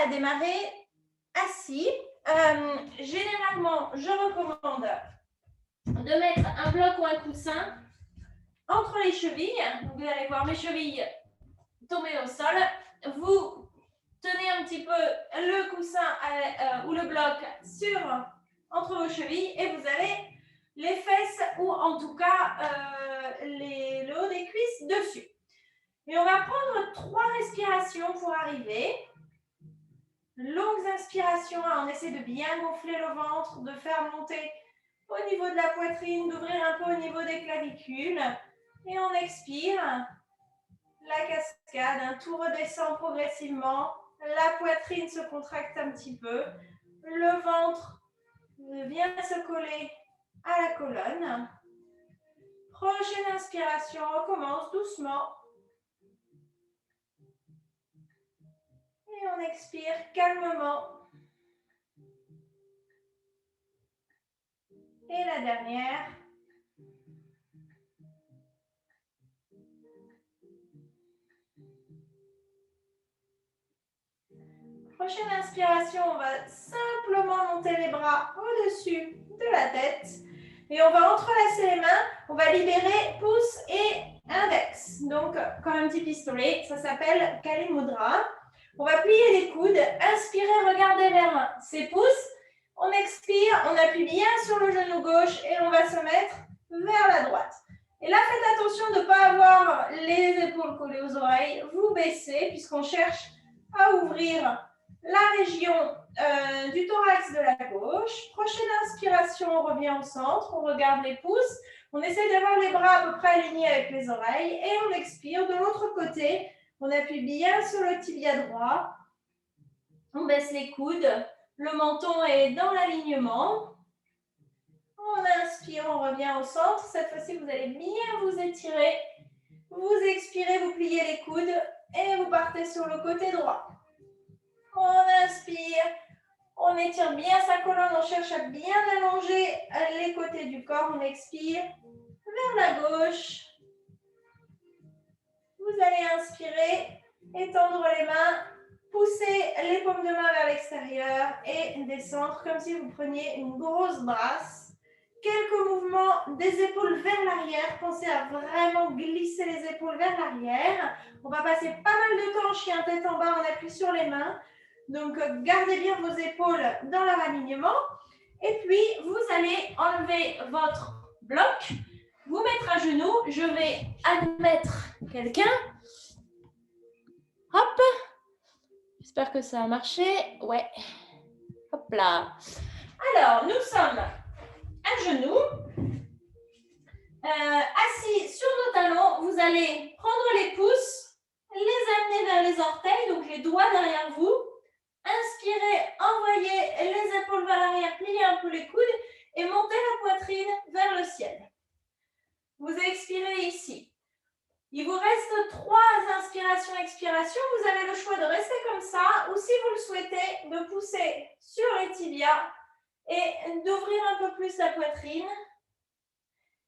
va démarrer assis. Généralement, je recommande de mettre un bloc ou un coussin entre les chevilles. Vous allez voir mes chevilles tomber au sol. Vous tenez un petit peu le coussin ou le bloc entre vos chevilles et vous avez les fesses ou en tout cas le haut des cuisses dessus. Et on va prendre 3 respirations pour arriver. Longues inspirations, on essaie de bien gonfler le ventre, de faire monter au niveau de la poitrine, d'ouvrir un peu au niveau des clavicules. Et on expire. La cascade, tout redescend progressivement. La poitrine se contracte un petit peu. Le ventre vient se coller à la colonne. Prochaine inspiration, on recommence doucement. Et on expire calmement. Et la dernière. Prochaine inspiration, on va simplement monter les bras au-dessus de la tête. Et on va entrelacer les mains. On va libérer pouce et index. Donc, comme un petit pistolet, ça s'appelle Kali Mudra. On va plier les coudes. Inspirez, regardez vers ses pouces. On expire, on appuie bien sur le genou gauche et on va se mettre vers la droite. Et là, faites attention de ne pas avoir les épaules collées aux oreilles. Vous baissez puisqu'on cherche à ouvrir la région du thorax de la gauche. Prochaine inspiration, on revient au centre, on regarde les pouces. On essaie d'avoir les bras à peu près alignés avec les oreilles et on expire. De l'autre côté, on appuie bien sur le tibia droit. On baisse les coudes. Le menton est dans l'alignement. On inspire, on revient au centre. Cette fois-ci, vous allez bien vous étirer. Vous expirez, vous pliez les coudes et vous partez sur le côté droit. On inspire, on étire bien sa colonne, on cherche à bien allonger les côtés du corps. On expire vers la gauche. Vous allez inspirer, étendre les mains, pousser les paumes de main vers l'extérieur et descendre comme si vous preniez une grosse brasse. Quelques mouvements des épaules vers l'arrière. Pensez à vraiment glisser les épaules vers l'arrière. On va passer pas mal de temps en chien tête en bas, on appuie sur les mains. Donc, gardez bien vos épaules dans leur alignement. Et puis, vous allez enlever votre bloc, vous mettre à genoux. Je vais admettre quelqu'un. Hop. J'espère que ça a marché. Ouais. Hop là. Alors, nous sommes à genoux. Assis sur nos talons, vous allez prendre les pouces, les amener vers les orteils, donc les doigts derrière vous. Inspirez, envoyez les épaules vers l'arrière, pliez un peu les coudes et montez la poitrine vers le ciel. Vous expirez ici. Il vous reste 3 inspirations, expirations. Vous avez le choix de rester comme ça ou si vous le souhaitez, de pousser sur les tibias et d'ouvrir un peu plus la poitrine.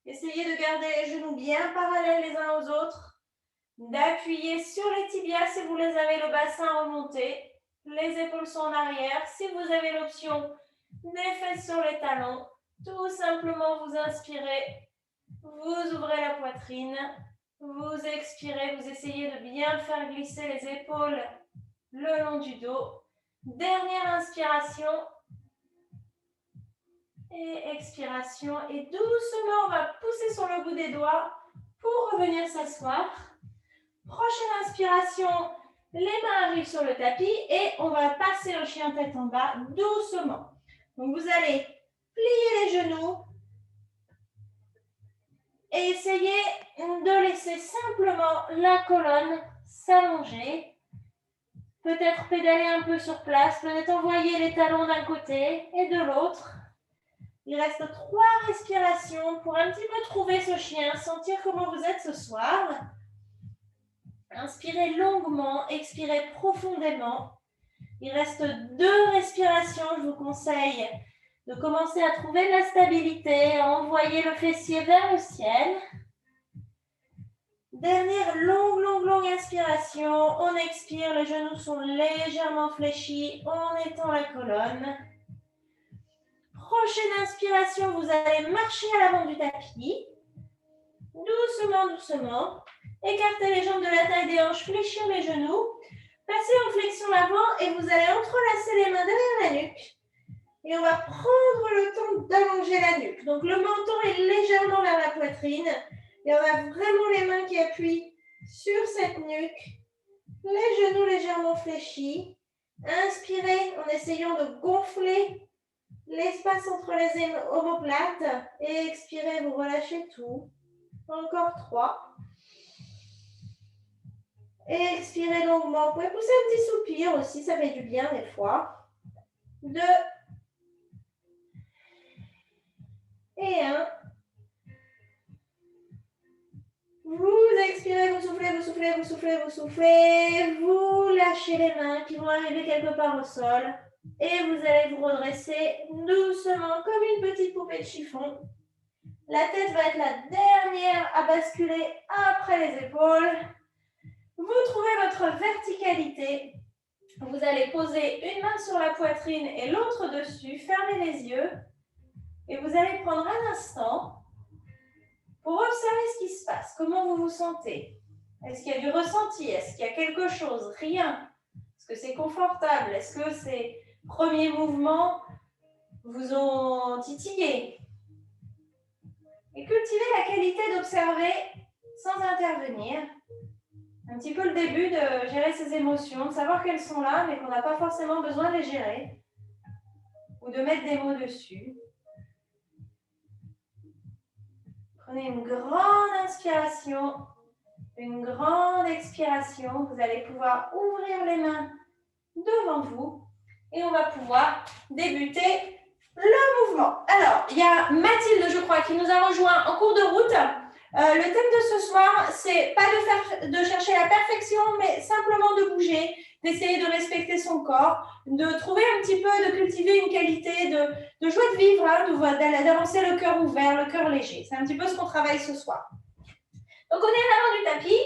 Essayez de garder les genoux bien parallèles les uns aux autres. D'appuyer sur les tibias si vous les avez, le bassin remonté. Les épaules sont en arrière. Si vous avez l'option des fesses sur les talons, tout simplement vous inspirez, vous ouvrez la poitrine, vous expirez, vous essayez de bien faire glisser les épaules le long du dos. Dernière inspiration et expiration. Et doucement, on va pousser sur le bout des doigts pour revenir s'asseoir. Prochaine inspiration. Les mains arrivent sur le tapis et on va passer au chien tête en bas doucement. Donc, vous allez plier les genoux et essayer de laisser simplement la colonne s'allonger. Peut-être pédaler un peu sur place, peut-être envoyer les talons d'un côté et de l'autre. Il reste 3 respirations pour un petit peu trouver ce chien, sentir comment vous êtes ce soir. Inspirez longuement, expirez profondément. Il reste 2 respirations. Je vous conseille de commencer à trouver de la stabilité, à envoyer le fessier vers le ciel. Dernière longue inspiration. On expire, les genoux sont légèrement fléchis. On étend la colonne. Prochaine inspiration, vous allez marcher à l'avant du tapis. Doucement, doucement. Écartez les jambes de la taille des hanches, fléchir les genoux. Passez en flexion l'avant et vous allez entrelacer les mains derrière la nuque. Et on va prendre le temps d'allonger la nuque. Donc le menton est légèrement vers la poitrine. Et on a vraiment les mains qui appuient sur cette nuque. Les genoux légèrement fléchis. Inspirez en essayant de gonfler l'espace entre les omoplates. Et expirez, vous relâchez tout. Encore 3. Et expirez longuement. Vous pouvez pousser un petit soupir aussi, ça fait du bien des fois. 2. Et 1. Vous expirez, vous soufflez, vous soufflez, vous soufflez, vous soufflez. Vous lâchez les mains qui vont arriver quelque part au sol. Et vous allez vous redresser doucement comme une petite poupée de chiffon. La tête va être la dernière à basculer après les épaules. Vous trouvez votre verticalité. Vous allez poser une main sur la poitrine et l'autre dessus. Fermez les yeux. Et vous allez prendre un instant pour observer ce qui se passe. Comment vous vous sentez? Est-ce qu'il y a du ressenti? Est-ce qu'il y a quelque chose? Rien. Est-ce que c'est confortable? Est-ce que ces premiers mouvements vous ont titillé? Et cultivez la qualité d'observer sans intervenir. Un petit peu le début de gérer ses émotions, de savoir qu'elles sont là, mais qu'on n'a pas forcément besoin de les gérer. Ou de mettre des mots dessus. Prenez une grande inspiration, une grande expiration. Vous allez pouvoir ouvrir les mains devant vous et on va pouvoir débuter le mouvement. Alors, il y a Mathilde, je crois, qui nous a rejoint en cours de route. Le thème de ce soir, c'est pas de chercher la perfection, mais simplement de bouger, d'essayer de respecter son corps, de trouver un petit peu, de cultiver une qualité de joie de vivre, hein, d'avancer le cœur ouvert, le cœur léger. C'est un petit peu ce qu'on travaille ce soir. Donc, on est à l'avant du tapis.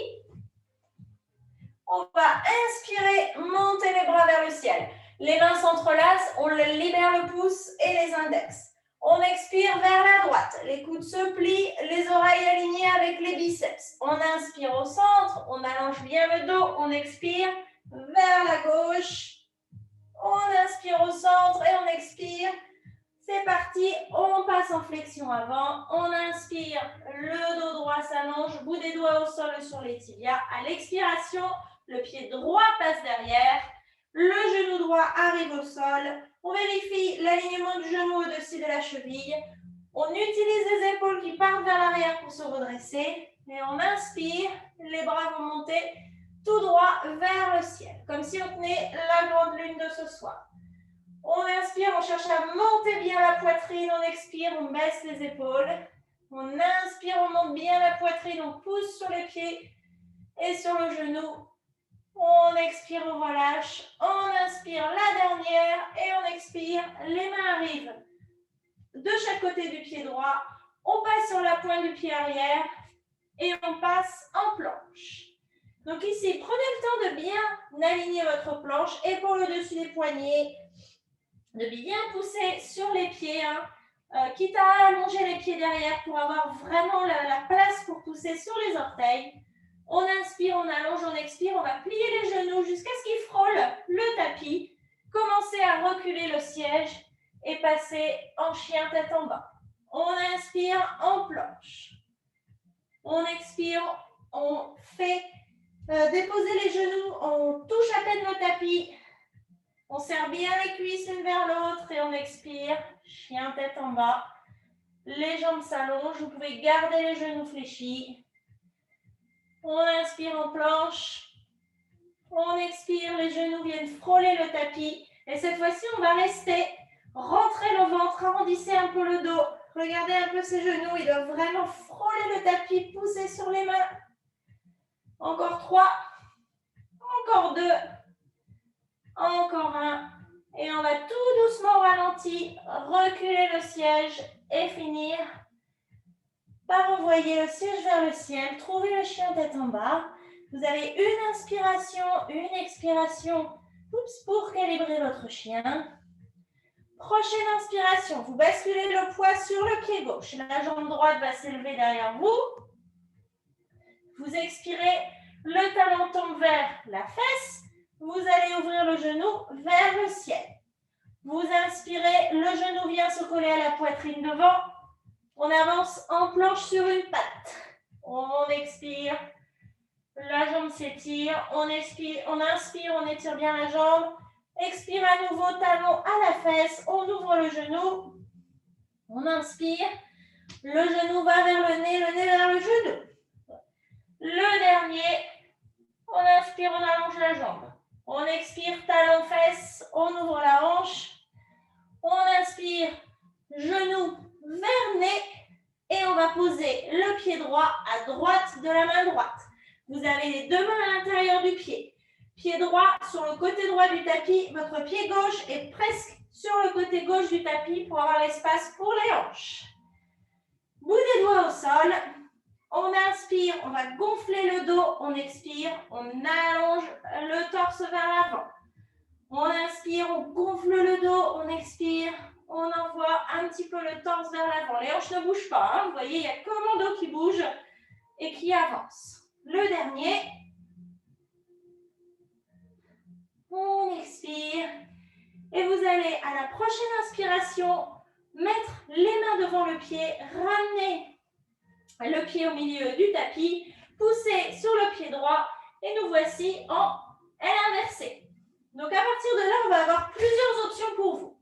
On va inspirer, monter les bras vers le ciel. Les mains s'entrelacent, on libère le pouce et les index. On expire vers la droite, les coudes se plient, les oreilles alignées avec les biceps. On inspire au centre, on allonge bien le dos, on expire vers la gauche. On inspire au centre et on expire. C'est parti, on passe en flexion avant. On inspire, le dos droit s'allonge, bout des doigts au sol sur les tibias. À l'expiration, le pied droit passe derrière. Le genou droit arrive au sol. On vérifie l'alignement du genou au-dessus de la cheville. On utilise les épaules qui partent vers l'arrière pour se redresser. Et on inspire, les bras vont monter tout droit vers le ciel, comme si on tenait la grande lune de ce soir. On inspire, on cherche à monter bien la poitrine. On expire, on baisse les épaules. On inspire, on monte bien la poitrine. On pousse sur les pieds et sur le genou. On expire, on relâche. On inspire la dernière et on expire. Les mains arrivent de chaque côté du pied droit. On passe sur la pointe du pied arrière et on passe en planche. Donc ici, prenez le temps de bien aligner votre planche, épaules au-dessus des poignets, de bien pousser sur les pieds, quitte à allonger les pieds derrière pour avoir vraiment la place pour pousser sur les orteils. On inspire, on allonge, on expire, on va plier les genoux jusqu'à ce qu'ils frôlent le tapis. Commencez à reculer le siège et passer en chien tête en bas. On inspire en planche. On expire, on fait déposer les genoux, on touche à peine le tapis. On serre bien les cuisses l'une vers l'autre et on expire, chien tête en bas. Les jambes s'allongent, vous pouvez garder les genoux fléchis. On inspire en planche. On expire, les genoux viennent frôler le tapis. Et cette fois-ci, on va rester. Rentrez le ventre, arrondissez un peu le dos. Regardez un peu ces genoux, ils doivent vraiment frôler le tapis, pousser sur les mains. Encore 3. Encore 2. Encore 1. Et on va tout doucement au ralenti, reculer le siège et finir par envoyer le siège vers le ciel. Trouvez le chien tête en bas. Vous avez une inspiration, une expiration pour calibrer votre chien. Prochaine inspiration, vous basculez le poids sur le pied gauche. La jambe droite va s'élever derrière vous. Vous expirez, le talon tombe vers la fesse. Vous allez ouvrir le genou vers le ciel. Vous inspirez, le genou vient se coller à la poitrine devant. On avance en planche sur une patte. On expire, la jambe s'étire. On inspire, on étire bien la jambe. Expire à nouveau, talon à la fesse. On ouvre le genou. On inspire. Le genou va vers le nez vers le genou. Le dernier, on inspire, on allonge la jambe. On expire, talon, fesse. On ouvre la hanche. On inspire, genou vers nez. Et on va poser le pied droit à droite de la main droite. Vous avez les deux mains à l'intérieur du pied. Pied droit sur le côté droit du tapis. Votre pied gauche est presque sur le côté gauche du tapis pour avoir l'espace pour les hanches. Bout des doigts au sol. On inspire, on va gonfler le dos. On expire, on allonge le torse vers l'avant. On inspire, on gonfle le dos. On expire, on envoie un petit peu le torse vers l'avant. Les hanches ne bougent pas. Hein. Vous voyez, il n'y a que mon dos qui bouge et qui avance. Le dernier. On expire. Et vous allez, à la prochaine inspiration, mettre les mains devant le pied, ramener le pied au milieu du tapis, pousser sur le pied droit et nous voici en L inversé. Donc, à partir de là, on va avoir plusieurs options pour vous.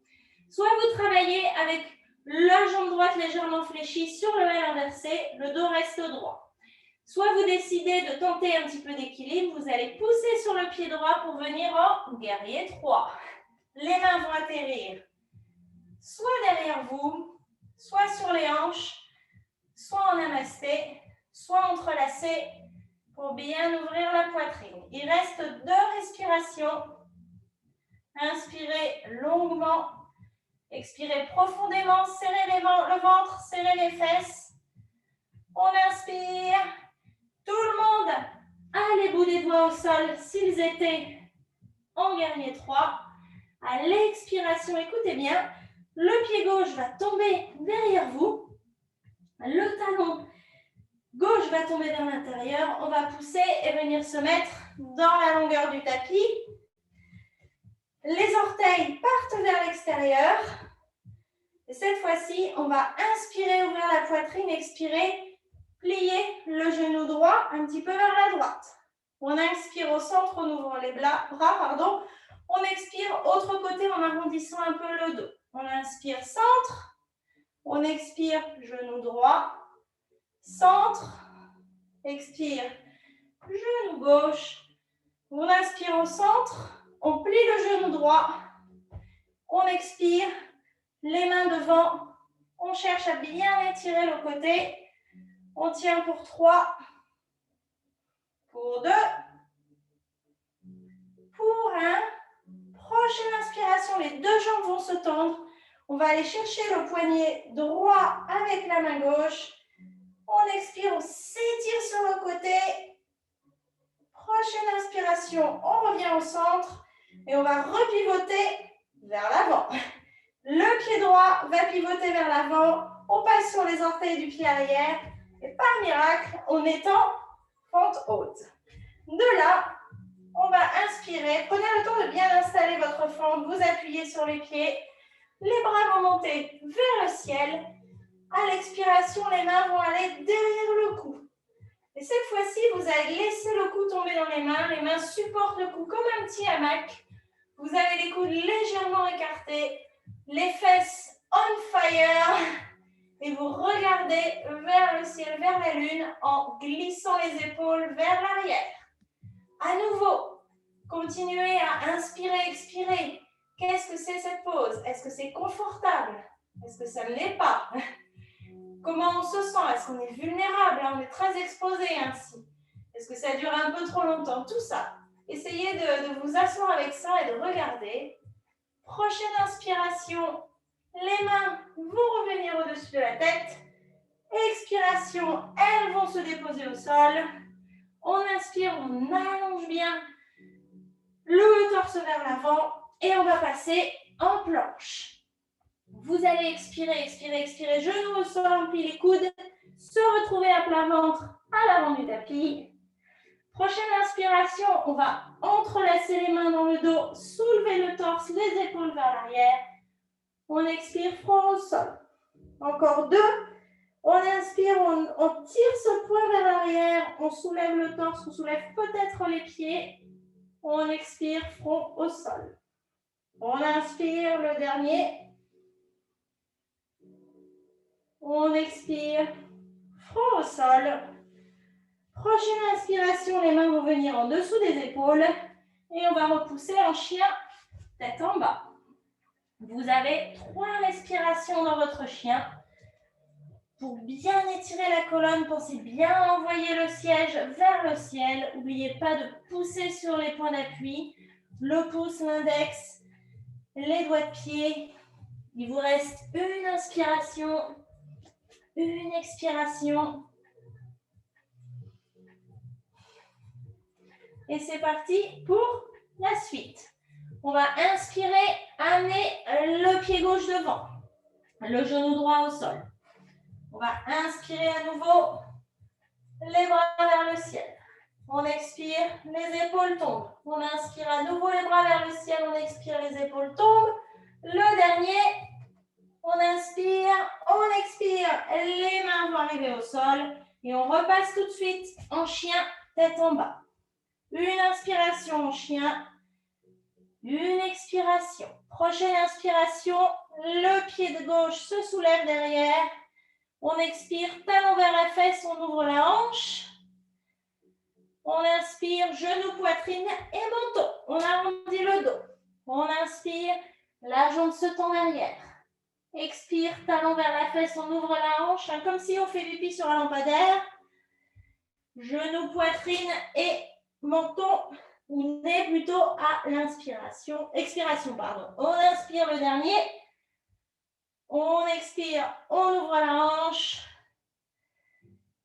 Soit vous travaillez avec la jambe droite légèrement fléchie sur le L inversé, le dos reste droit. Soit vous décidez de tenter un petit peu d'équilibre, vous allez pousser sur le pied droit pour venir en guerrier 3. Les mains vont atterrir soit derrière vous, soit sur les hanches, soit en namasté, soit entrelacés pour bien ouvrir la poitrine. Il reste 2 respirations. Inspirez longuement, expirez profondément, serrez le ventre, serrez les fesses. On inspire. Tout le monde a les bouts des doigts au sol s'ils étaient en guerrier 3. À l'expiration, écoutez bien, le pied gauche va tomber derrière vous. Le talon gauche va tomber vers l'intérieur. On va pousser et venir se mettre dans la longueur du tapis. Les orteils partent vers l'extérieur. Et cette fois-ci, on va inspirer, ouvrir la poitrine, expirer, plier le genou droit un petit peu vers la droite. On inspire au centre, on ouvre les bras. On expire, autre côté en arrondissant un peu le dos. On inspire, centre. On expire, genou droit. Centre. Expire, genou gauche. On inspire au centre. On plie le genou droit. On expire, les mains devant. On cherche à bien étirer le côté. On tient pour 3. Pour 2. Pour 1. Prochaine inspiration, les 2 jambes vont se tendre. On va aller chercher le poignet droit avec la main gauche. On expire, on s'étire sur le côté. Prochaine inspiration, on revient au centre et on va repivoter vers l'avant. Le pied droit va pivoter vers l'avant. On passe sur les orteils du pied arrière et par miracle, on est en pente haute. De là, on va inspirer. Prenez le temps de bien installer votre fente. Vous appuyez sur les pieds. Les bras vont monter vers le ciel. À l'expiration, les mains vont aller derrière le cou. Et cette fois-ci, vous allez laisser le cou tomber dans les mains. Les mains supportent le cou comme un petit hamac. Vous avez les coudes légèrement écartés. Les fesses on fire. Et vous regardez vers le ciel, vers la lune, en glissant les épaules vers l'arrière. À nouveau, continuez à inspirer, expirer. Qu'est-ce que c'est cette pause? Est-ce que c'est confortable? Est-ce que ça ne l'est pas? Comment on se sent? Est-ce qu'on est vulnérable? On est très exposé ainsi. Est-ce que ça dure un peu trop longtemps? Tout ça. Essayez de vous asseoir avec ça et de regarder. Prochaine inspiration. Les mains vont revenir au-dessus de la tête. Expiration, elles vont se déposer au sol. On inspire, on allonge bien le torse vers l'avant et on va passer en planche. Vous allez expirer, expirer, expirer, genoux au sol, on plie les coudes, se retrouver à plat ventre à l'avant du tapis. Prochaine inspiration, on va entrelacer les mains dans le dos, soulever le torse, les épaules vers l'arrière. On expire, front au sol. Encore 2. On inspire, on tire ce poing vers l'arrière, on soulève le torse, on soulève peut-être les pieds. On expire, front au sol. On inspire, le dernier. On expire, front au sol. Prochaine inspiration, les mains vont venir en dessous des épaules. Et on va repousser en chien, tête en bas. Vous avez 3 respirations dans votre chien. Pour bien étirer la colonne, pensez bien à envoyer le siège vers le ciel. N'oubliez pas de pousser sur les points d'appui. Le pouce, l'index, les doigts de pied. Il vous reste une inspiration, une expiration. Et c'est parti pour la suite. On va inspirer, amener le pied gauche devant, le genou droit au sol. On va inspirer à nouveau, les bras vers le ciel. On expire, les épaules tombent. On inspire à nouveau les bras vers le ciel, on expire, les épaules tombent. Le dernier, on inspire, on expire, les mains vont arriver au sol. Et on repasse tout de suite en chien, tête en bas. Une inspiration en chien, une expiration. Prochaine inspiration, le pied de gauche se soulève derrière. On expire, talon vers la fesse, on ouvre la hanche. On inspire, genou, poitrine et menton. On arrondit le dos. On inspire, la jambe se tend derrière. Expire, talon vers la fesse, on ouvre la hanche, comme si on fait pipi sur un lampadaire. Genou, poitrine et menton ou nez plutôt à l'inspiration. Expiration, pardon. On inspire le dernier. On expire, on ouvre la hanche.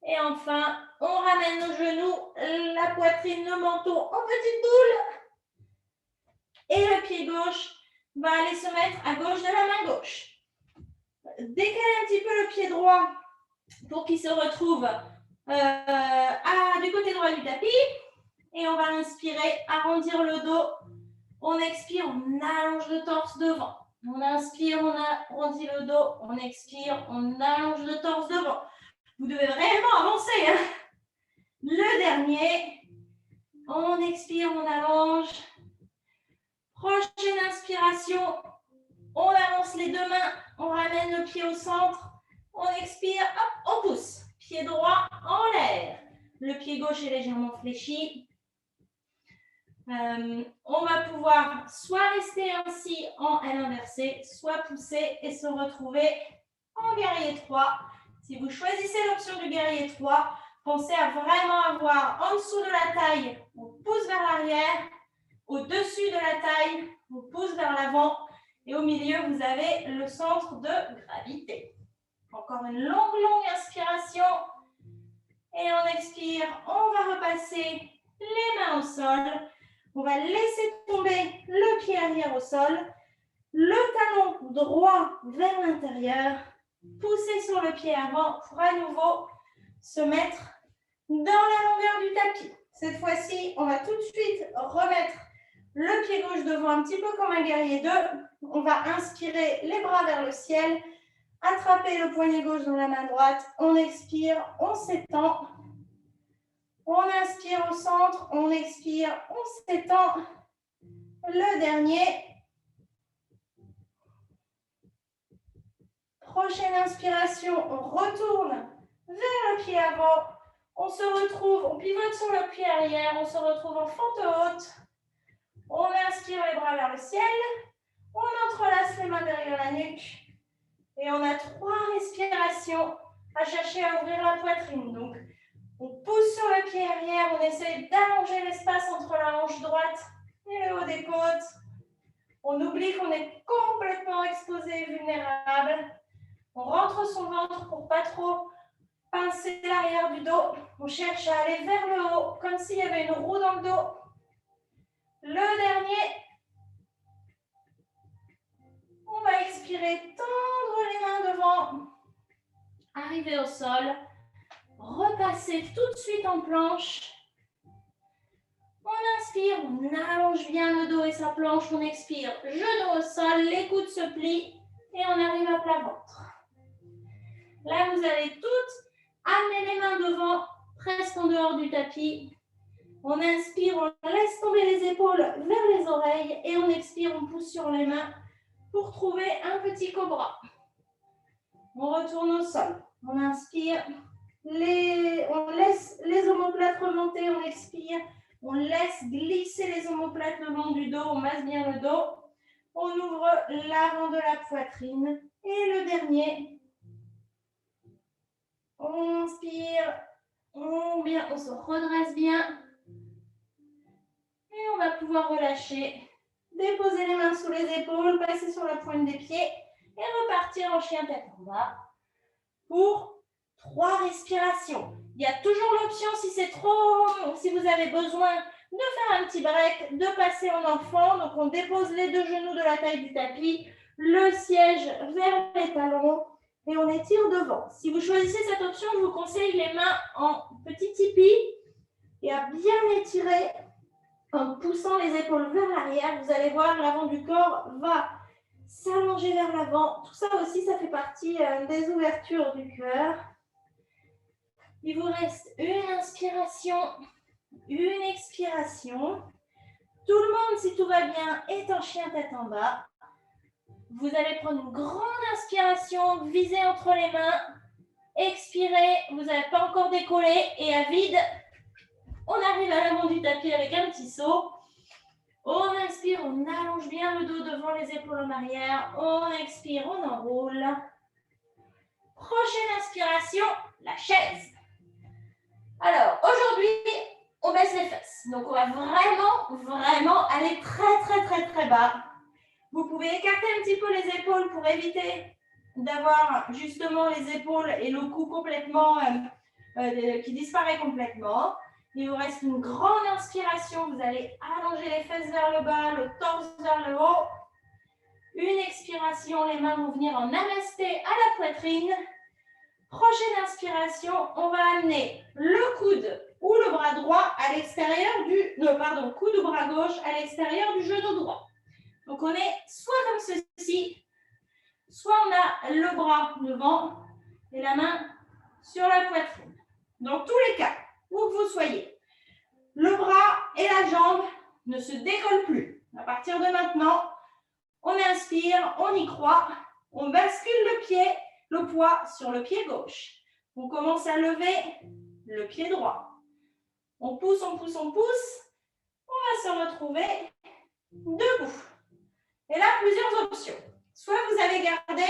Et enfin, on ramène nos genoux, la poitrine, le menton en petite boule. Et le pied gauche va aller se mettre à gauche de la main gauche. Décalez un petit peu le pied droit pour qu'il se retrouve du côté droit du tapis. Et on va inspirer, arrondir le dos. On expire, on allonge le torse devant. On inspire, on arrondit le dos. On expire, on allonge le torse devant. Vous devez réellement avancer. Hein. Le dernier, on expire, on allonge. Prochaine inspiration, on avance les deux mains, on ramène le pied au centre. On expire, hop, on pousse. Pied droit en l'air. Le pied gauche est légèrement fléchi. On va pouvoir soit rester ainsi en L inversé, soit pousser et se retrouver en guerrier 3. Si vous choisissez l'option du guerrier 3, pensez à vraiment avoir en dessous de la taille, on pousse vers l'arrière, au-dessus de la taille, on pousse vers l'avant et au milieu, vous avez le centre de gravité. Encore une longue inspiration et on expire, on va repasser les mains au sol. On va laisser tomber le pied arrière au sol, le talon droit vers l'intérieur, pousser sur le pied avant pour à nouveau se mettre dans la longueur du tapis. Cette fois-ci, on va tout de suite remettre le pied gauche devant un petit peu comme un guerrier 2. On va inspirer les bras vers le ciel, attraper le poignet gauche dans la main droite, on expire, on s'étend. On inspire au centre, on expire, on s'étend. Le dernier. Prochaine inspiration, on retourne vers le pied avant. On se retrouve, on pivote sur le pied arrière, on se retrouve en fente haute. On inspire les bras vers le ciel. On entrelace les mains derrière la nuque. Et on a 3 respirations à chercher à ouvrir la poitrine. Donc, on pousse sur le pied arrière, on essaye d'allonger l'espace entre la hanche droite et le haut des côtes. On oublie qu'on est complètement exposé et vulnérable. On rentre son ventre pour pas trop Pincez l'arrière du dos. On cherche à aller vers le haut, comme s'il y avait une roue dans le dos. Le dernier. On va expirer, tendre les mains devant. Arriver au sol. Repasser tout de suite en planche. On inspire, on allonge bien le dos et sa planche. On expire, genou au sol, les coudes se plient et on arrive à plat ventre. Là, vous allez toutes amener les mains devant, presque en dehors du tapis. On inspire, on laisse tomber les épaules vers les oreilles et on expire, on pousse sur les mains pour trouver un petit cobra. On retourne au sol. On inspire, on laisse les omoplates remonter, on expire. On laisse glisser les omoplates le long du dos, on masse bien le dos. On ouvre l'avant de la poitrine. Et le dernier, on inspire, on se redresse bien. Et on va pouvoir relâcher. Déposer les mains sous les épaules, passer sur la pointe des pieds et repartir en chien tête en bas pour 3 respirations. Il y a toujours l'option, si c'est trop, si vous avez besoin de faire un petit break, de passer en enfant. Donc, on dépose les 2 genoux de la taille du tapis, le siège vers les talons et on étire devant. Si vous choisissez cette option, je vous conseille les mains en petit tipi et à bien étirer en poussant les épaules vers l'arrière. Vous allez voir, l'avant du corps va s'allonger vers l'avant. Tout ça aussi, ça fait partie des ouvertures du cœur. Il vous reste une inspiration, une expiration. Tout le monde, si tout va bien, est en chien tête en bas. Vous allez prendre une grande inspiration, visez entre les mains. Expirez, vous n'avez pas encore décollé et à vide, on arrive à l'avant du tapis avec un petit saut. On inspire, on allonge bien le dos devant les épaules en arrière. On expire, on enroule. Prochaine inspiration, la chaise. Alors, aujourd'hui, on baisse les fesses. Donc, on va vraiment aller très bas. Vous pouvez écarter un petit peu les épaules pour éviter d'avoir justement les épaules et le cou complètement, qui disparaît complètement. Il vous reste une grande inspiration. Vous allez allonger les fesses vers le bas, le torse vers le haut. Une expiration, les mains vont venir en namasté à la poitrine. Prochaine inspiration, on va amener le coude ou le bras droit à l'extérieur du... coude ou bras gauche à l'extérieur du genou droit. Donc, on est soit comme ceci, soit on a le bras devant et la main sur la poitrine. Dans tous les cas, où que vous soyez, le bras et la jambe ne se décollent plus. À partir de maintenant, on inspire, on y croit, on bascule le pied, le poids sur le pied gauche. On commence à lever le pied droit. On pousse, on pousse, on pousse. On va se retrouver debout. Et là, plusieurs options. Soit vous avez gardé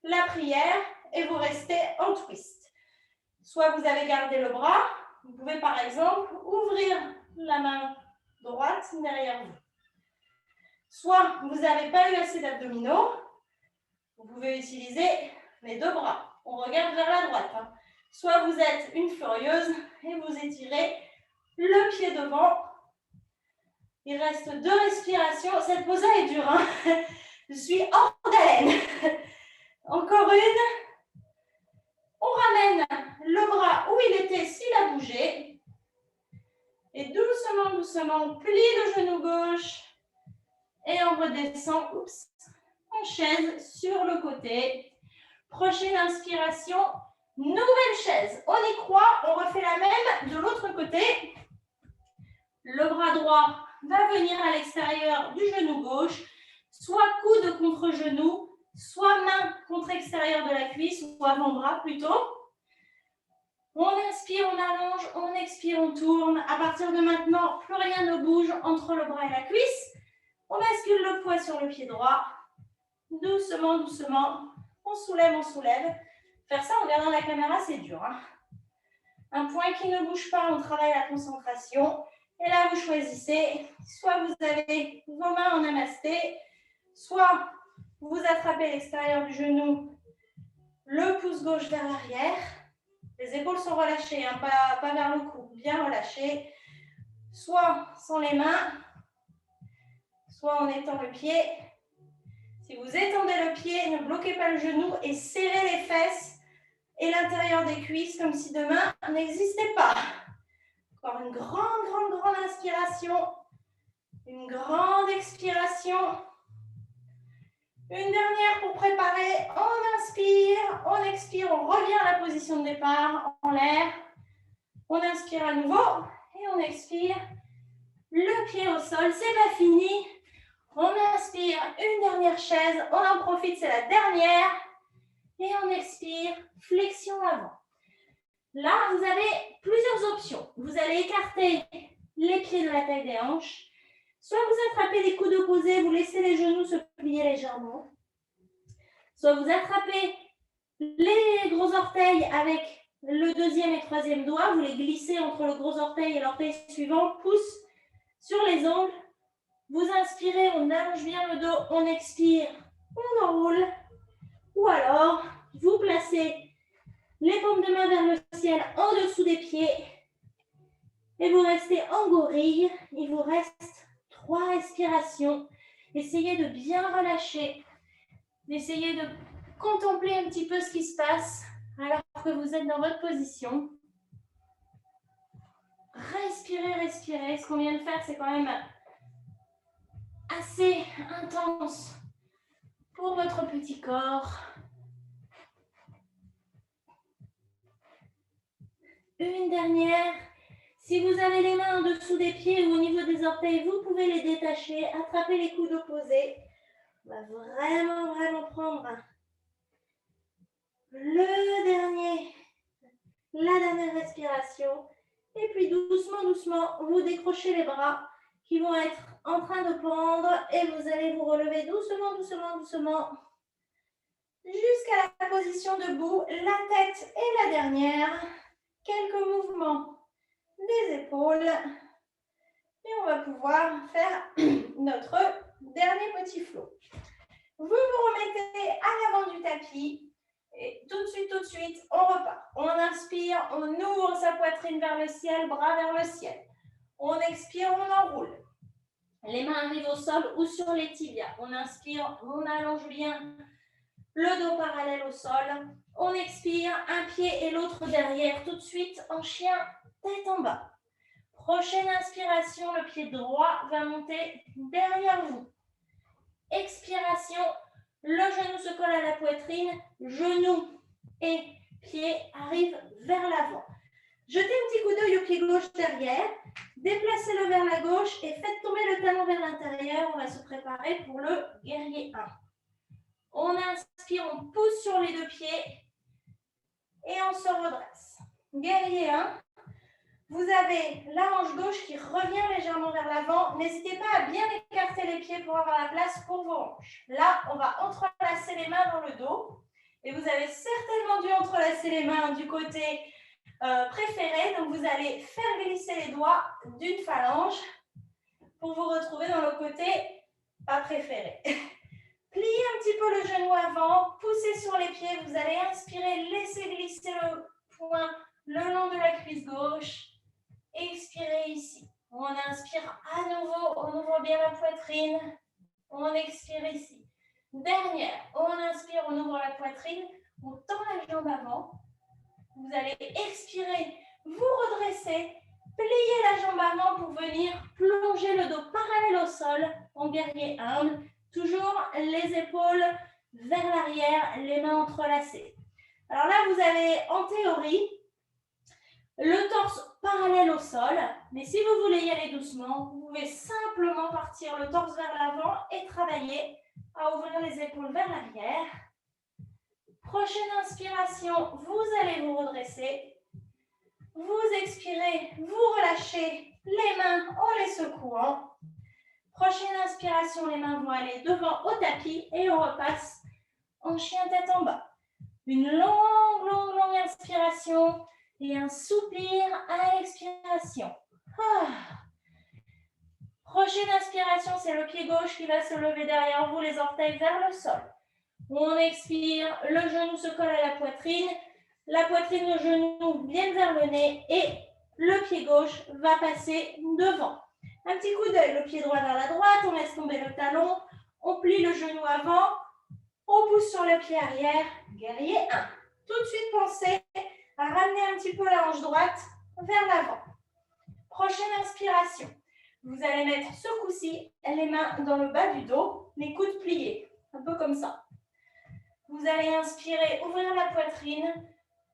la prière et vous restez en twist. Soit vous avez gardé le bras. Vous pouvez par exemple ouvrir la main droite derrière vous. Soit vous n'avez pas eu assez d'abdominaux. Vous pouvez utiliser les 2 bras. On regarde vers la droite. Soit vous êtes une furieuse et vous étirez le pied devant. Il reste 2 respirations. Cette pose-là est dure. Je suis hors d'haleine. Encore une. On ramène le bras où il était s'il a bougé. Et doucement, on plie le genou gauche. Et on redescend en chaise sur le côté. Prochaine inspiration, nouvelle chaise. On y croit, on refait la même de l'autre côté. Le bras droit va venir à l'extérieur du genou gauche, soit coude contre genou, soit main contre extérieur de la cuisse, ou avant-bras plutôt. On inspire, on allonge, on expire, on tourne. À partir de maintenant, plus rien ne bouge entre le bras et la cuisse. On bascule le poids sur le pied droit. Doucement, on soulève, Faire ça en regardant la caméra, c'est dur. Un point qui ne bouge pas, on travaille la concentration. Et là, vous choisissez, soit vous avez vos mains en namasté, soit vous attrapez l'extérieur du genou, le pouce gauche vers l'arrière. Les épaules sont relâchées, hein, pas vers le cou, bien relâchées. Soit sans les mains, soit en étend le pied. Si vous étendez le pied, ne bloquez pas le genou et serrez les fesses et l'intérieur des cuisses comme si demain n'existait pas. Encore une grande inspiration. Une grande expiration. Une dernière pour préparer. On inspire, on expire, on revient à la position de départ en l'air. On inspire à nouveau et on expire. Le pied au sol, c'est pas fini. On inspire, une dernière chaise. On en profite, c'est la dernière. Et on expire, flexion avant. Là, vous avez plusieurs options. Vous allez écarter les pieds de la taille des hanches. Soit vous attrapez les coudes opposés, vous laissez les genoux se plier légèrement. Soit vous attrapez les gros orteils avec le deuxième et troisième doigt, vous les glissez entre le gros orteil et l'orteil suivant, pouce sur les ongles. Vous inspirez, on allonge bien le dos, on expire, on enroule. Ou alors, vous placez les paumes de main vers le ciel en dessous des pieds et vous restez en gorille. Il vous reste 3 respirations. Essayez de bien relâcher, d'essayer de contempler un petit peu ce qui se passe alors que vous êtes dans votre position. Respirez, respirez. Ce qu'on vient de faire, c'est quand même assez intense pour votre petit corps. Une dernière. Si vous avez les mains en dessous des pieds ou au niveau des orteils, vous pouvez les détacher, attraper les coudes opposés. On va vraiment prendre la dernière respiration. Et puis doucement, vous décrochez les bras qui vont être en train de pendre et vous allez vous relever doucement jusqu'à la position debout, la tête est la dernière. Quelques mouvements des épaules et on va pouvoir faire notre dernier petit flow. Vous vous remettez à l'avant du tapis et tout de suite, on repart. On inspire, on ouvre sa poitrine vers le ciel, bras vers le ciel. On expire, on enroule. Les mains arrivent au sol ou sur les tibias. On inspire, on allonge bien le dos parallèle au sol. On expire, un pied et l'autre derrière. Tout de suite, en chien, tête en bas. Prochaine inspiration, le pied droit va monter derrière vous. Expiration, le genou se colle à la poitrine, genou et pied arrivent vers l'avant. Jetez un petit coup d'œil au pied gauche derrière, déplacez-le vers la gauche et faites tomber le talon vers l'intérieur. On va se préparer pour le guerrier 1. On inspire, on pousse sur les deux pieds et on se redresse. Guerrier 1. Vous avez la hanche gauche qui revient légèrement vers l'avant. N'hésitez pas à bien écarter les pieds pour avoir la place pour vos hanches. Là, on va entrelacer les mains dans le dos. Et vous avez certainement dû entrelacer les mains du côté préféré. Donc, vous allez faire glisser les doigts d'une phalange pour vous retrouver dans le côté pas préféré. Pliez un petit peu le genou avant, poussez sur les pieds. Vous allez inspirer, laissez glisser le poing le long de la cuisse gauche. Expirez ici. On inspire à nouveau, on ouvre bien la poitrine. On expire ici. Dernière, on inspire, on ouvre la poitrine. On tend la jambe avant. Vous allez expirer, vous redresser, plier la jambe avant pour venir plonger le dos parallèle au sol en guerrier 1. Toujours les épaules vers l'arrière, les mains entrelacées. Alors là, vous avez en théorie le torse parallèle au sol, mais si vous voulez y aller doucement, vous pouvez simplement partir le torse vers l'avant et travailler à ouvrir les épaules vers l'arrière. Prochaine inspiration, vous allez vous redresser. Vous expirez, vous relâchez les mains en les secouant. Prochaine inspiration, les mains vont aller devant au tapis et on repasse en chien tête en bas. Une longue inspiration. Et un soupir à l'expiration. Prochaine inspiration, c'est le pied gauche qui va se lever derrière vous, les orteils vers le sol. On expire, le genou se colle à la poitrine. La poitrine, le genou viennent vers le nez et le pied gauche va passer devant. Un petit coup d'œil, le pied droit vers la droite, on laisse tomber le talon, on plie le genou avant, on pousse sur le pied arrière, guerrier 1. Tout de suite, pensez à ramener un petit peu la hanche droite vers l'avant. Prochaine inspiration. Vous allez mettre ce coup-ci les mains dans le bas du dos, les coudes pliés, un peu comme ça. Vous allez inspirer, ouvrir la poitrine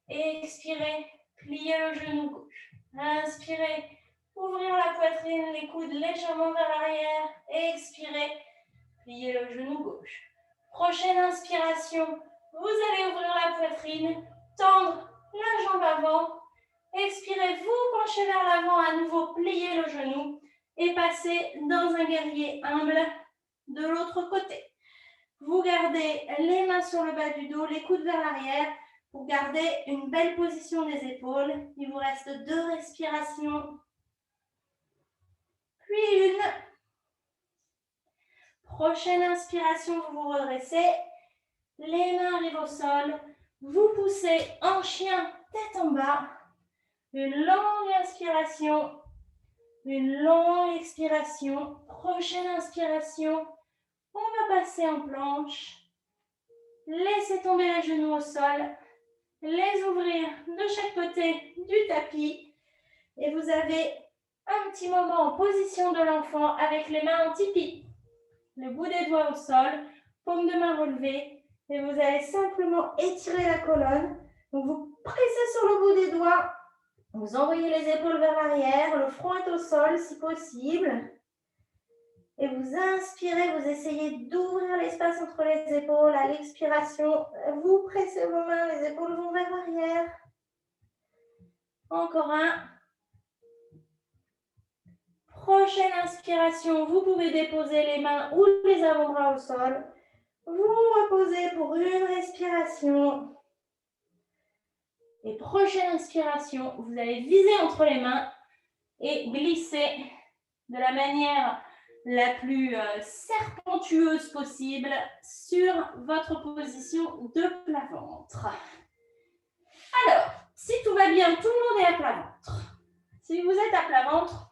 et expirer, plier le genou gauche. Inspirez, ouvrir la poitrine, les coudes légèrement vers l'arrière et expirez, plier le genou gauche. Prochaine inspiration, vous allez ouvrir la poitrine, tendre la jambe avant. Expirez, vous penchez vers l'avant, à nouveau pliez le genou et passez dans un guerrier humble de l'autre côté. Vous gardez les mains sur le bas du dos, les coudes vers l'arrière pour garder une belle position des épaules. Il vous reste 2 respirations, puis une. Prochaine inspiration, vous vous redressez, les mains arrivent au sol, vous poussez en chien, tête en bas. Une longue inspiration, une longue expiration. Prochaine inspiration, on va passer en planche. Laissez tomber les genoux au sol, les ouvrir de chaque côté du tapis. Et vous avez un petit moment en position de l'enfant avec les mains en tipi. Le bout des doigts au sol, paume de main relevée. Et vous allez simplement étirer la colonne. Donc vous pressez sur le bout des doigts. Vous envoyez les épaules vers l'arrière, le front est au sol si possible. Et vous inspirez, vous essayez d'ouvrir l'espace entre les épaules. À l'expiration, vous pressez vos mains, les épaules vont vers l'arrière. Encore un. Prochaine inspiration, vous pouvez déposer les mains ou les avant-bras au sol. Vous reposez pour une respiration. Et prochaine inspiration, vous allez viser entre les mains et glisser de la manière la plus serpentueuse possible sur votre position de plat ventre. Alors, si tout va bien, tout le monde est à plat ventre. Si vous êtes à plat ventre,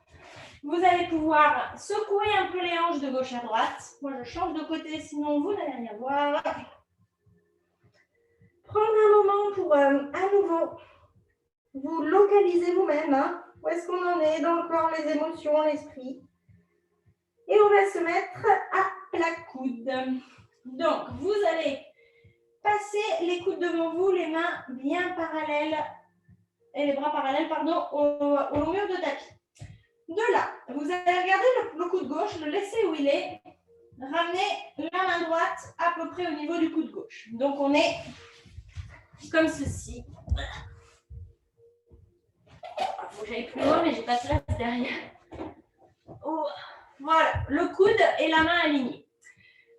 vous allez pouvoir secouer un peu les hanches de gauche à droite. Moi, je change de côté, sinon vous n'allez rien voir. Prendre un moment pour à nouveau vous localiser vous-même. Hein. Où est-ce qu'on en est dans le corps, les émotions, l'esprit. Et on va se mettre à plat coude. Donc, vous allez passer les coudes devant vous, les mains bien parallèles, et les bras parallèles, pardon, au long mur de tapis. De là, vous allez regarder le coude gauche, le laisser où il est, ramener la main droite à peu près au niveau du coude gauche. Donc, on est comme ceci. Il faut que j'aille plus loin, mais j'ai pas de place derrière. Oh. Voilà, le coude et la main alignée.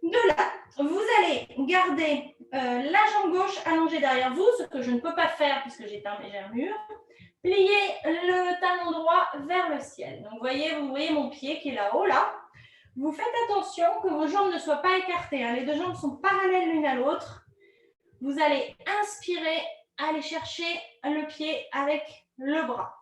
De là, vous allez garder la jambe gauche allongée derrière vous, ce que je ne peux pas faire puisque j'ai un mur. Pliez le talon droit vers le ciel. Donc, vous voyez mon pied qui est là-haut, là. Vous faites attention que vos jambes ne soient pas écartées. Hein. Les deux jambes sont parallèles l'une à l'autre. Vous allez inspirer, aller chercher le pied avec le bras.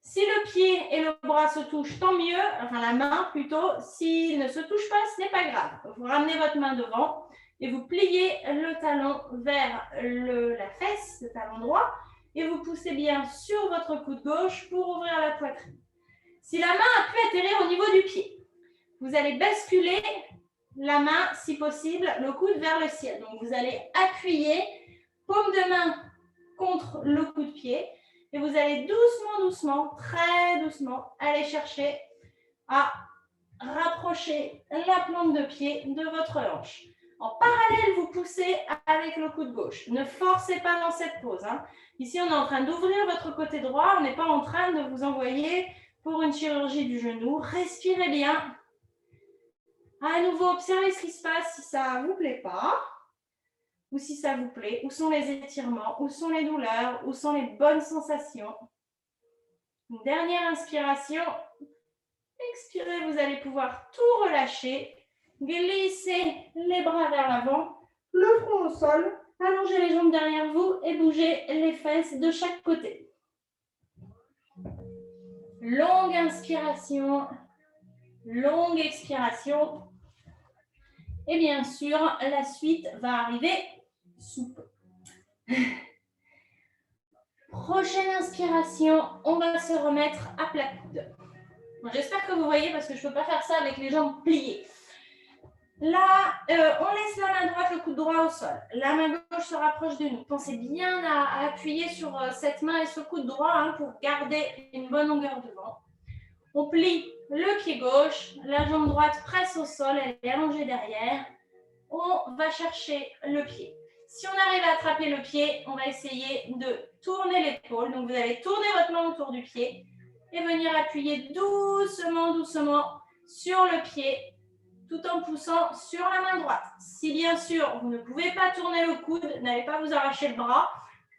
Si le pied et le bras se touchent, tant mieux, enfin la main plutôt. S'ils ne se touchent pas, ce n'est pas grave. Vous ramenez votre main devant et vous pliez le talon vers la fesse, le talon droit, et vous poussez bien sur votre coude gauche pour ouvrir la poitrine. Si la main a pu atterrir au niveau du pied, vous allez basculer la main, si possible, le coude vers le ciel. Donc vous allez appuyer, paume de main contre le coup de pied. Et vous allez doucement, doucement, très doucement, aller chercher à rapprocher la plante de pied de votre hanche. En parallèle, vous poussez avec le coude gauche. Ne forcez pas dans cette pose. Hein. Ici, on est en train d'ouvrir votre côté droit. On n'est pas en train de vous envoyer pour une chirurgie du genou. Respirez bien. À nouveau, observez ce qui se passe si ça ne vous plaît pas. Ou si ça vous plaît, où sont les étirements, où sont les douleurs, où sont les bonnes sensations. Une dernière inspiration. Expirez, vous allez pouvoir tout relâcher. Glissez les bras vers l'avant, le front au sol. Allongez les jambes derrière vous et bougez les fesses de chaque côté. Longue inspiration, longue expiration. Et bien sûr, la suite va arriver sous peu. Prochaine inspiration, on va se remettre à plat coude. Bon, j'espère que vous voyez parce que je ne peux pas faire ça avec les jambes pliées. Là, on laisse la main droite, le coude droit au sol. La main gauche se rapproche de nous. Pensez bien à appuyer sur cette main et ce coude droit pour garder une bonne longueur de vent. On plie le pied gauche, la jambe droite presse au sol, elle est allongée derrière. On va chercher le pied. Si on arrive à attraper le pied, on va essayer de tourner l'épaule. Donc, vous allez tourner votre main autour du pied et venir appuyer doucement, doucement sur le pied, tout en poussant sur la main droite. Si bien sûr, vous ne pouvez pas tourner le coude, n'allez pas vous arracher le bras,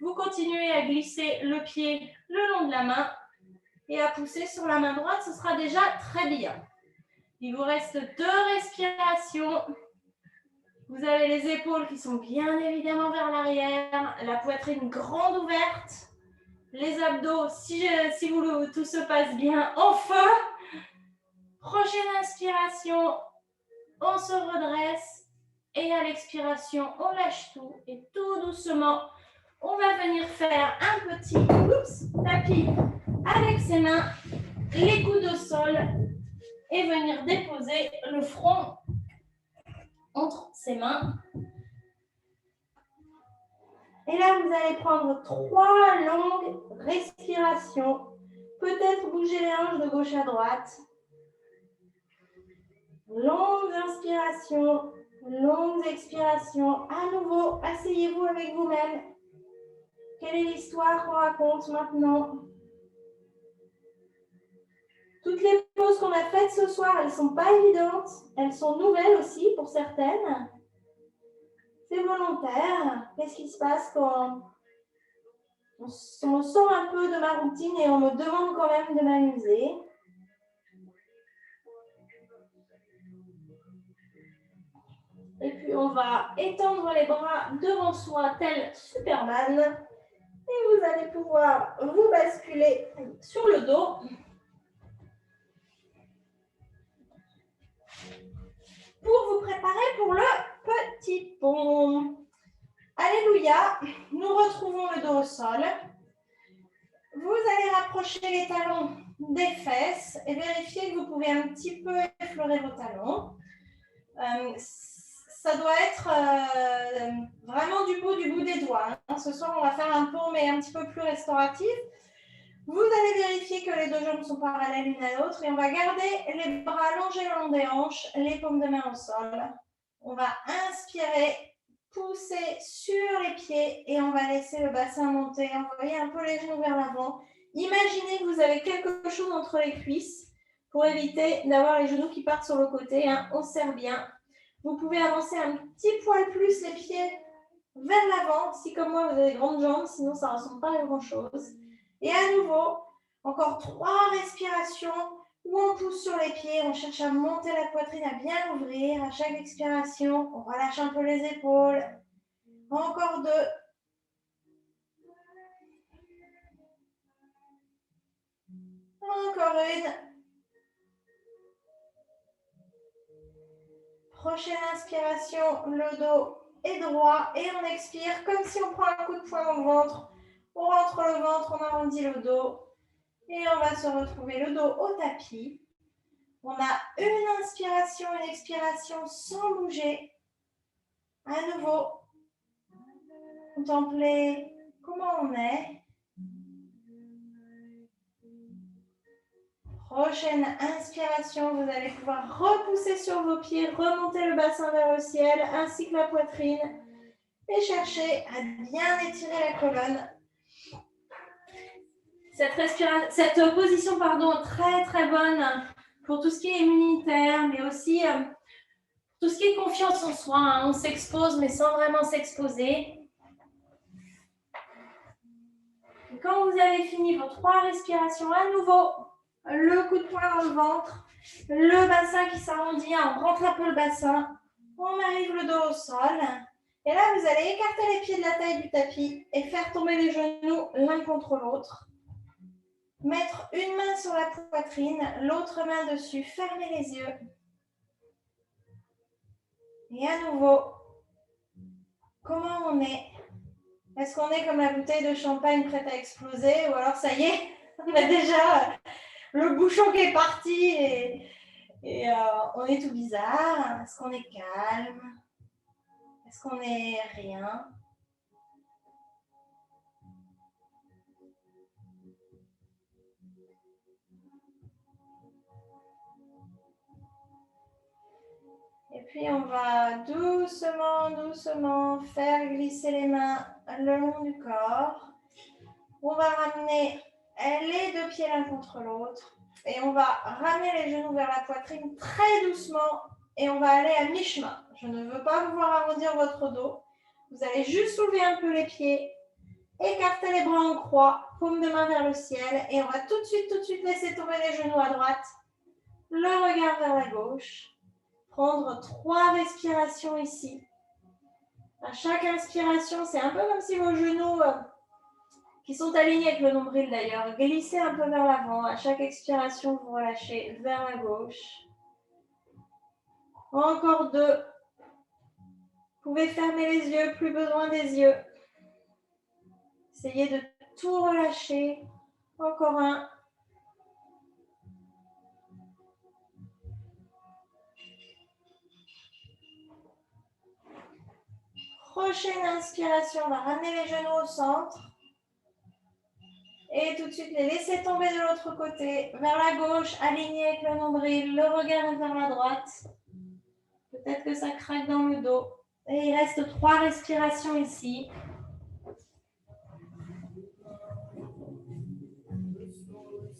vous continuez à glisser le pied le long de la main et à pousser sur la main droite, ce sera déjà très bien. Il vous reste 2 respirations. Vous avez les épaules qui sont bien évidemment vers l'arrière, la poitrine grande ouverte, les abdos, si tout se passe bien, en feu. Prochaine inspiration, on se redresse et à l'expiration, on lâche tout et tout doucement, on va venir faire un petit tapis avec ses mains, les coudes au sol et venir déposer le front entre ses mains. Et là, vous allez prendre 3 longues respirations. Peut-être bouger les hanches de gauche à droite. Longues inspirations, longues expirations. À nouveau, asseyez-vous avec vous-même. Quelle est l'histoire qu'on raconte maintenant? Toutes les pauses qu'on a faites ce soir, elles ne sont pas évidentes. Elles sont nouvelles aussi pour certaines. C'est volontaire. Qu'est-ce qui se passe quand on sort un peu de ma routine et on me demande quand même de m'amuser? Et puis on va étendre les bras devant soi tel Superman. Et vous allez pouvoir vous basculer sur le dos. Pour vous préparer pour le petit pont. Alléluia, nous retrouvons le dos au sol. Vous allez rapprocher les talons des fesses et vérifier que vous pouvez un petit peu effleurer vos talons. Ça doit être vraiment du bout des doigts. Ce soir, on va faire un pont, mais un petit peu plus restauratif. Vous allez vérifier que les 2 jambes sont parallèles l'une à l'autre et on va garder les bras allongés le long des hanches, les paumes de main au sol. On va inspirer, pousser sur les pieds et on va laisser le bassin monter. Envoyer un peu les genoux vers l'avant. Imaginez que vous avez quelque chose entre les cuisses pour éviter d'avoir les genoux qui partent sur le côté. On serre bien. Vous pouvez avancer un petit poil plus les pieds vers l'avant. Si comme moi, vous avez des grandes jambes, sinon ça ne ressemble pas à grand-chose. Et à nouveau, encore 3 respirations où on pousse sur les pieds, on cherche à monter la poitrine, à bien l'ouvrir. À chaque expiration, on relâche un peu les épaules. Encore 2. Encore une. Prochaine inspiration, le dos est droit et on expire comme si on prend un coup de poing dans le ventre. On rentre le ventre, on arrondit le dos et on va se retrouver le dos au tapis. On a une inspiration, une expiration sans bouger. À nouveau, contemplez comment on est. Prochaine inspiration, vous allez pouvoir repousser sur vos pieds, remonter le bassin vers le ciel, ainsi que la poitrine. Et chercher à bien étirer la colonne. Cette position, très très bonne pour tout ce qui est immunitaire, mais aussi tout ce qui est confiance en soi. On s'expose, mais sans vraiment s'exposer. Quand vous avez fini vos 3 respirations, à nouveau, le coup de poing dans le ventre, le bassin qui s'arrondit, on rentre un peu le bassin, on arrive le dos au sol Et là, vous allez écarter les pieds de la taille du tapis et faire tomber les genoux l'un contre l'autre. Mettre une main sur la poitrine, l'autre main dessus. Fermez les yeux. Et à nouveau, comment on est? Est-ce qu'on est comme la bouteille de champagne prête à exploser? Ou alors, ça y est, on a déjà le bouchon qui est parti et on est tout bizarre. Est-ce qu'on est calme? Est-ce qu'on est rien? Et puis, on va doucement, doucement faire glisser les mains le long du corps. On va ramener les deux pieds l'un contre l'autre. Et on va ramener les genoux vers la poitrine très doucement. Et on va aller à mi-chemin. Je ne veux pas vous voir arrondir votre dos. Vous allez juste soulever un peu les pieds. Écarter les bras en croix. Paume de main vers le ciel. Et on va tout de suite laisser tomber les genoux à droite. Le regard vers la gauche. Prendre 3 respirations ici. À chaque inspiration, c'est un peu comme si vos genoux, qui sont alignés avec le nombril d'ailleurs, glissez un peu vers l'avant. À chaque expiration, vous relâchez vers la gauche. Encore 2. Vous pouvez fermer les yeux, plus besoin des yeux. Essayez de tout relâcher. Encore 1. Prochaine inspiration, on va ramener les genoux au centre. Et tout de suite, les laisser tomber de l'autre côté, vers la gauche, aligné avec le nombril, le regard vers la droite. Peut-être que ça craque dans le dos. Et il reste 3 respirations ici.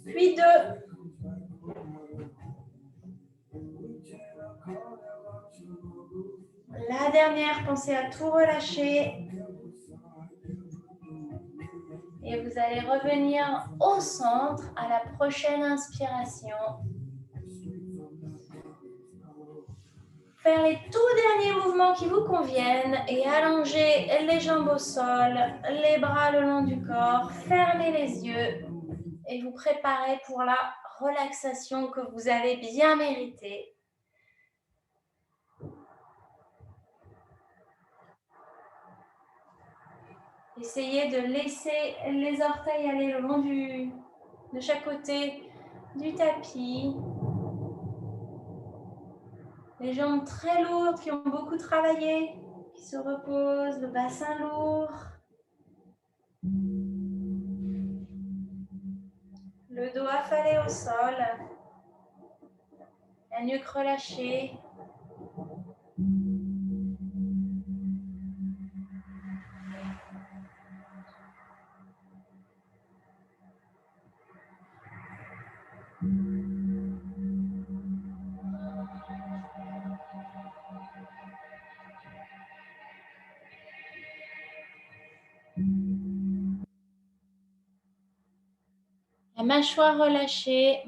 Puis 2. La dernière, pensez à tout relâcher. Et vous allez revenir au centre à la prochaine inspiration. Faire les tout derniers mouvements qui vous conviennent et allonger les jambes au sol, les bras le long du corps, fermez les yeux et vous préparez pour la relaxation que vous avez bien méritée. Essayez de laisser les orteils aller le long de chaque côté du tapis. Les jambes très lourdes qui ont beaucoup travaillé, qui se reposent, le bassin lourd. Le dos affalé au sol. La nuque relâchée. La mâchoire relâchée.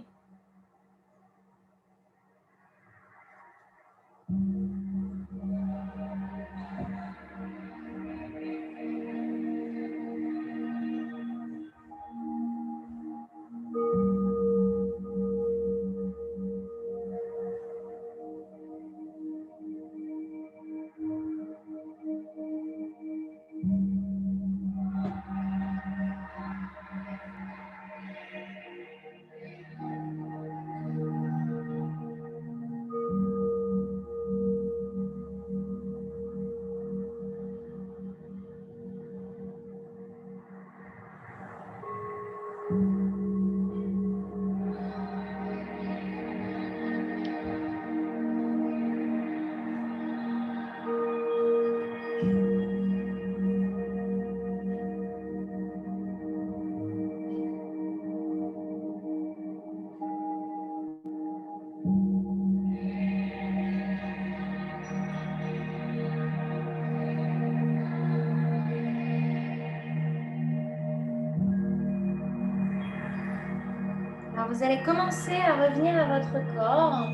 Alors vous allez commencer à revenir à votre corps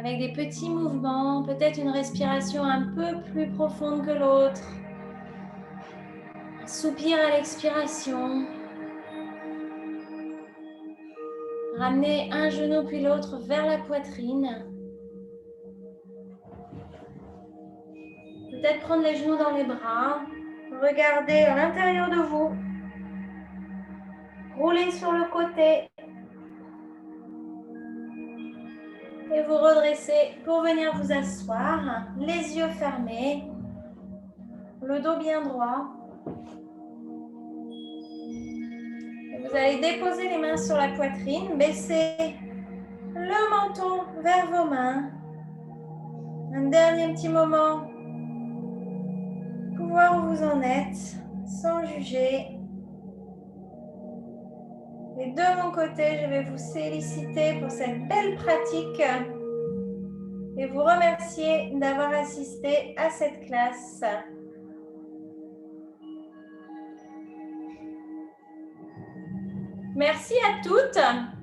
avec des petits mouvements, peut-être une respiration un peu plus profonde que l'autre. Un soupir à l'expiration. Ramenez un genou puis l'autre vers la poitrine. Peut-être prendre les genoux dans les bras. Regardez à l'intérieur de vous. Roulez sur le côté. Et vous redressez pour venir vous asseoir. Les yeux fermés. Le dos bien droit. Et vous allez déposer les mains sur la poitrine. Baissez le menton vers vos mains. Un dernier petit moment pour voir où vous en êtes sans juger. Et de mon côté, je vais vous féliciter pour cette belle pratique et vous remercier d'avoir assisté à cette classe. Merci à toutes.